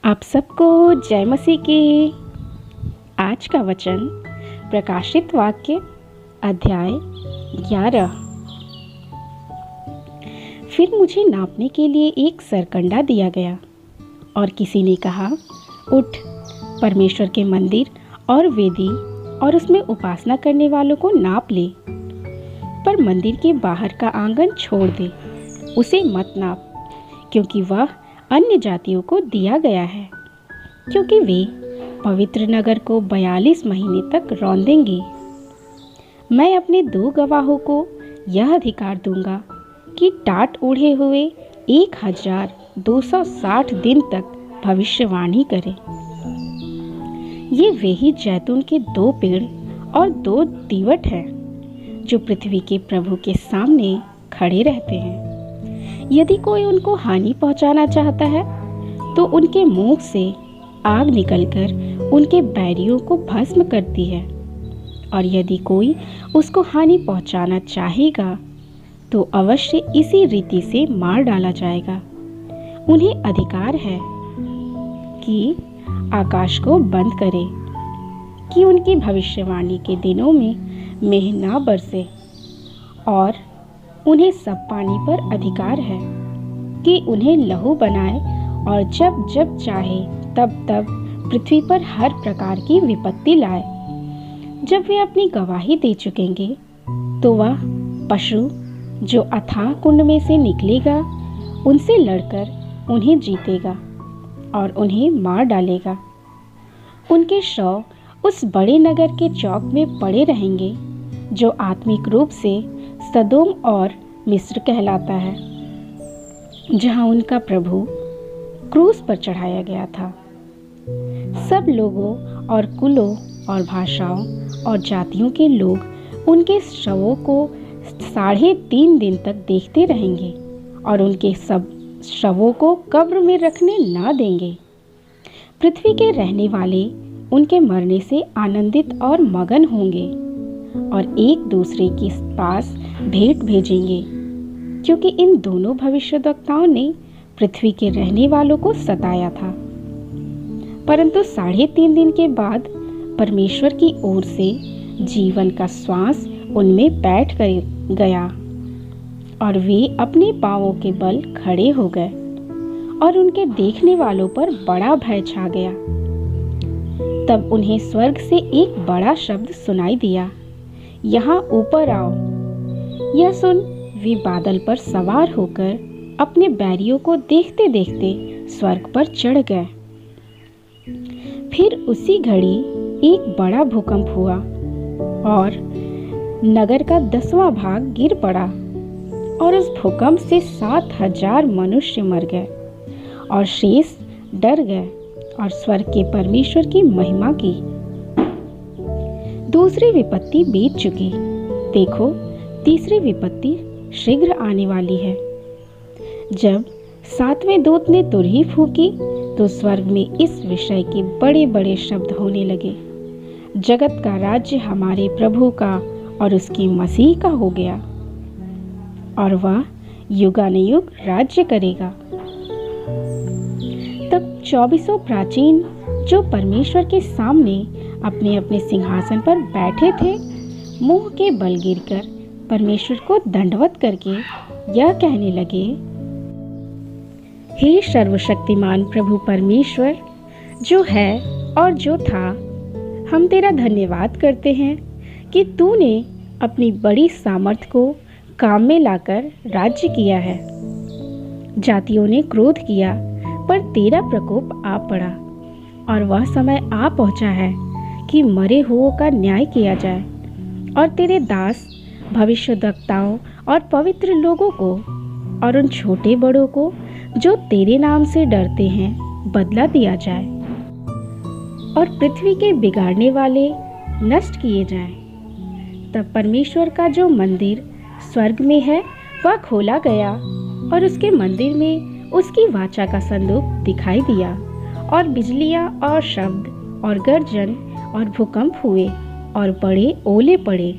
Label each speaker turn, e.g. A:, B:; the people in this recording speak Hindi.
A: आप सबको जय मसीह की। आज का वचन प्रकाशित वाक्य अध्याय 11। फिर मुझे नापने के लिए एक सरकंडा दिया गया और किसी ने कहा, उठ, परमेश्वर के मंदिर और वेदी और उसमें उपासना करने वालों को नाप ले, पर मंदिर के बाहर का आंगन छोड़ दे, उसे मत नाप, क्योंकि वह अन्य जातियों को दिया गया है, क्योंकि वे पवित्र नगर को 42 महीने तक रौंदेंगे। मैं अपने 2 गवाहों को यह अधिकार दूंगा कि टाट ओढ़े हुए 1260 दिन तक भविष्यवाणी करें। ये वे ही जैतून के 2 पेड़ और 2 दीवट हैं जो पृथ्वी के प्रभु के सामने खड़े रहते हैं। यदि कोई उनको हानि पहुंचाना चाहता है तो उनके मुंह से आग निकलकर उनके बैरियों को भस्म करती है, और यदि कोई उसको हानि पहुंचाना चाहेगा तो अवश्य इसी रीति से मार डाला जाएगा। उन्हें अधिकार है कि आकाश को बंद करें, कि उनकी भविष्यवाणी के दिनों में मेघ ना बरसे, और उन्हें सब पानी पर अधिकार है कि उन्हें लहू बनाए, और जब जब चाहे तब तब पृथ्वी पर हर प्रकार की विपत्ति लाए। जब वे अपनी गवाही दे चुकेंगे तो वह पशु जो अथाह कुंड में से निकलेगा उनसे लड़कर उन्हें जीतेगा और उन्हें मार डालेगा। उनके शव उस बड़े नगर के चौक में पड़े रहेंगे जो आत्मिक रूप से सदोम और मिस्र कहलाता है, जहां उनका प्रभु क्रूस पर चढ़ाया गया था। सब लोगों और कुलों और भाषाओं और जातियों के लोग उनके शवों को 3.5 दिन तक देखते रहेंगे और उनके सब शवों को कब्र में रखने ना देंगे। पृथ्वी के रहने वाले उनके मरने से आनंदित और मगन होंगे और एक दूसरे के पास भेंट भेजेंगे, क्योंकि इन दोनों भविष्यद्वक्ताओं ने पृथ्वी के रहने वालों को सताया था। परंतु 3.5 दिन के बाद परमेश्वर की ओर से जीवन का श्वास उनमें बैठ गया और वे अपने पांवों के बल खड़े हो गए, और उनके देखने वालों पर बड़ा भय छा गया। तब उन्हें स्वर्ग से एक बड़ा शब्द सुनाई दिया, यहाँ ऊपर आओ। यह सुन वे बादल पर सवार होकर अपने बैरियों को देखते देखते स्वर्ग पर चढ़ गए। फिर उसी घड़ी एक बड़ा भूकंप हुआ और नगर का 10वां भाग गिर पड़ा, और उस भूकंप से 7,000 मनुष्य मर गए, और शेष डर गए और स्वर्ग के परमेश्वर की महिमा की। दूसरी विपत्ति बीत चुकी, देखो तीसरी विपत्ति शीघ्र आने वाली है। जब 7वें दूत ने तुरही फूंकी तो स्वर्ग में इस विषय के बड़े बड़े शब्द होने लगे, जगत का राज्य हमारे प्रभु का और उसके मसीह का हो गया, और वह युगानुयुग राज्य करेगा। तब 24 प्राचीन जो परमेश्वर के सामने अपने अपने सिंहासन पर बैठे थे, मुंह के बल गिरकर परमेश्वर को दंडवत करके यह कहने लगे, हे सर्वशक्तिमान प्रभु परमेश्वर, जो है और जो था, हम तेरा धन्यवाद करते हैं कि तूने अपनी बड़ी सामर्थ को काम में लाकर राज्य किया है। जातियों ने क्रोध किया, पर तेरा प्रकोप आ पड़ा, और वह समय आ पहुंचा है कि मरे हुओं का न्याय किया जाए, और तेरे दास भविष्यद्वक्ताओं और पवित्र लोगों को और उन छोटे बड़ों को जो तेरे नाम से डरते हैं बदला दिया जाए, और पृथ्वी के बिगाड़ने वाले नष्ट किए जाएं। तब परमेश्वर का जो मंदिर स्वर्ग में है वह खोला गया, और उसके मंदिर में उसकी वाचा का संदूक दिखाई दिया, और बिजलियां और शब्द और गर्जन और भूकंप हुए और बड़े ओले पड़े।